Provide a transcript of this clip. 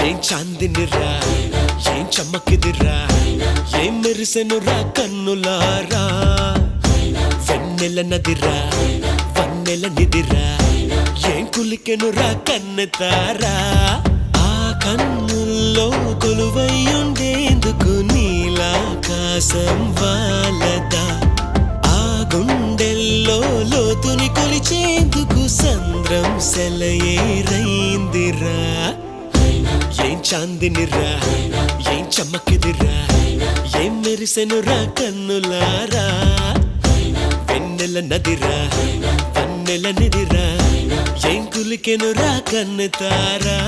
ఏం చాందినిరా ఏం చమ్మకిదిరా ఏం మెరిసెనురా కన్నులారా వెన్నెల నదిరా వన్నెల నిదిరా ఏం కులికెనురా కన్నెతారా ఆ కన్నుల్లో కొలువై ఉండేందుకు నీలాకాశం వాలదా ఆ గుండెల్లో లోతుని కొలిచేందుకు సంద్రం సెలయేరైందిరా ఏం చాందినిరా ఏం చమ్మకిదిరా ఏం మెరిసెనురా కన్నులారా వెన్నెల నదిరా వన్నెల నిదిరా ఏం కులికెనురా కన్నెతారా